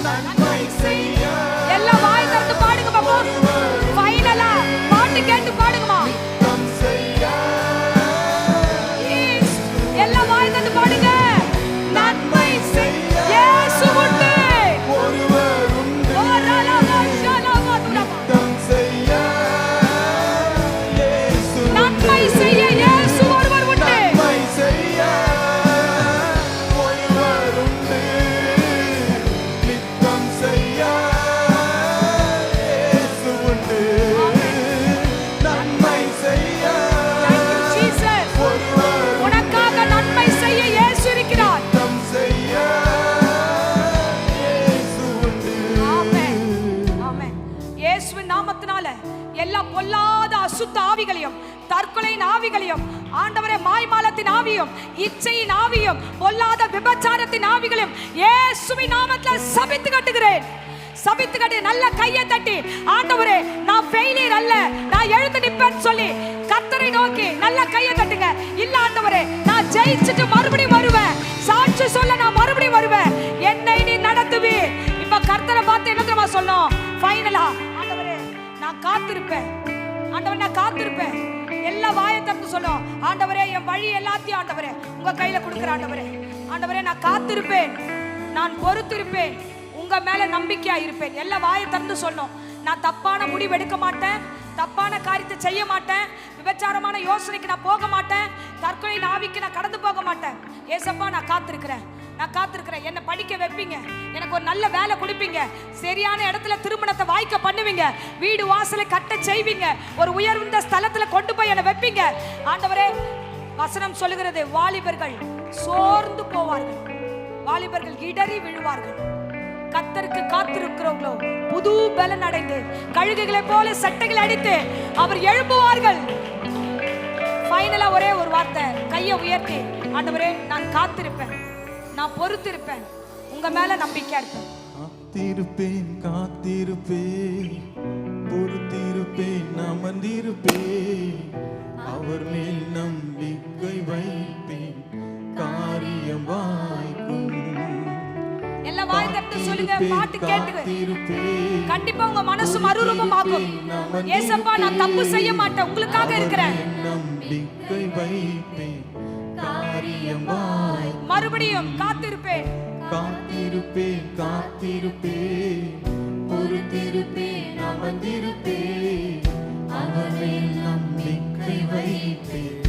நன்மை செய்ய. எல்லாம் வாய் திறந்து பாடுங்க பாப்பா. ஃபைனலா பாட்டு கேட்டு பாடுங்கம்மா. எல்லாம் வாய் திறந்து பாடுங்க. நன்மை செய்ய இயேசு உண்டு. ஒருவர் உண்டு. நன்மை செய்ய இயேசு ஒருவர் உண்டு. நன்மை செய்ய ஒருவர் உண்டு. நித்தம் செய்ய இயேசு உண்டு. நன்மை செய்ய உனக்காக நன்மை செய்ய இயேசு இருக்கிறார். நித்தம் செய்ய இயேசு உண்டு. ஆமென் ஆமென். இயேசுவின் நாமத்தினால எல்லா பொல்லாத அசுத்த ஆவிகளையும், தற்கொலையின் ஆவிகளையும், ஆண்டவரே மாய்மாலத்தின் ஆவியும், இச்சையின் ஆவியும், பொல்லாத விபச்சாரத்தின் ஆவிகளையும் இயேசுவின் நாமத்தில் சபித்து கட்டுகிறேன். சபித்து கட்டி நல்ல கையை தட்டி, ஆண்டவரே நான் ஃபெயிலியர் அல்ல, நான் எழுந்து நிப்பேன்னு சொல்லி கர்த்தரை நோக்கி நல்ல கையை தட்டுங்க. இல்ல ஆண்டவரே நான் ஜெயிச்சுட்டு மறுபடியும் வருவேன், சாட்சி சொல்ல நான் மறுபடியும் வருவேன், என்னை நீ நடத்துவி. இப்ப கர்த்தரை பார்த்து என்ன தெரியுமா சொன்னோம்? ஃபைனலா ஆண்டவரே நான் காத்திருப்பேன், ஆண்டவரே நான் காத்திருப்பேன். எல்லா வாயை திறந்து சொல்லும், ஆண்டவரே என் வழி எல்லாத்தையும் ஆண்டவரே உங்க கையில கொடுக்குற ஆண்டவரே. ஆண்டவரே நான் காத்திருப்பேன், நான் பொறுத்திருப்பேன், உங்க மேல நம்பிக்கையா இருப்பேன். எல்லா வாயை திறந்து சொன்னோம். நான் தப்பான முடிவு எடுக்க மாட்டேன், தப்பான காரியத்தை செய்ய மாட்டேன், விபச்சாரமான யோசனைக்கு நான் போக மாட்டேன், தற்கொலை ஆவிக்கு நான் கடந்து போக மாட்டேன். ஏசப்பா நான் காத்திருக்கிறேன், நான் காத்திருக்கிறேன். என்னை படிக்க வைப்பீங்க, எனக்கு ஒரு நல்ல வேலை கொடுப்பீங்க, சரியான இடத்துல திருமணத்தை வாய்க்க பண்ணுவீங்க, வீடு வாசலை கட்ட செய்வீங்க, ஒரு உயர்ந்த ஸ்தலத்துல கொண்டு போய் என்னை வைப்பீங்க. ஆண்டவரே வசனம் சொல்லுகிறது, வாலிபர்கள் சோர்ந்து போவார்கள், வாலிபர்கள் இடறி விழுவார்கள். கர்த்தருக்கு காத்திருக்கிறவங்களோ புது பலன் அடைந்து கழுகுகளை போல சட்டைகள் அடித்து அவர் எழும்புவார்கள். ஃபைனலா ஒரே ஒரு வார்த்தை, கையை உயர்த்தி, ஆண்டவரே நான் காத்திருப்பேன், நான் பொறுத்திருப்பேன், உங்க மேல நம்பிக்கையா இருப்பேன். காத்திருப்பேன் காத்திருப்பேன் பொறுத்திருப்பேன் அமர்ந்திருப்பேன், அவர் மேல் நம்பிக்கை வைப்பேன், காரியம் வாய்க்கும். எல்லா வாய் திறந்து சொல்லுங்க, பாட்டு கேட்டு கண்டிப்பா உங்க மனசு மறுரூபம் ஆகும். ஏசப்பா நான் தப்பு செய்ய மாட்டேன், உங்களுக்காக இருக்கிறேன், நம்பிக்கை வைப்பேன், காரியம் வாய்க்கும். மறுபடியும் காத்திருப்பேன் காத்திருப்பேன் காத்திருப்பேன் பொறுத்திருப்பேன் அமர்ந்திருப்பேன், அவர் மேல் நம்பிக்கை வைப்பேன்,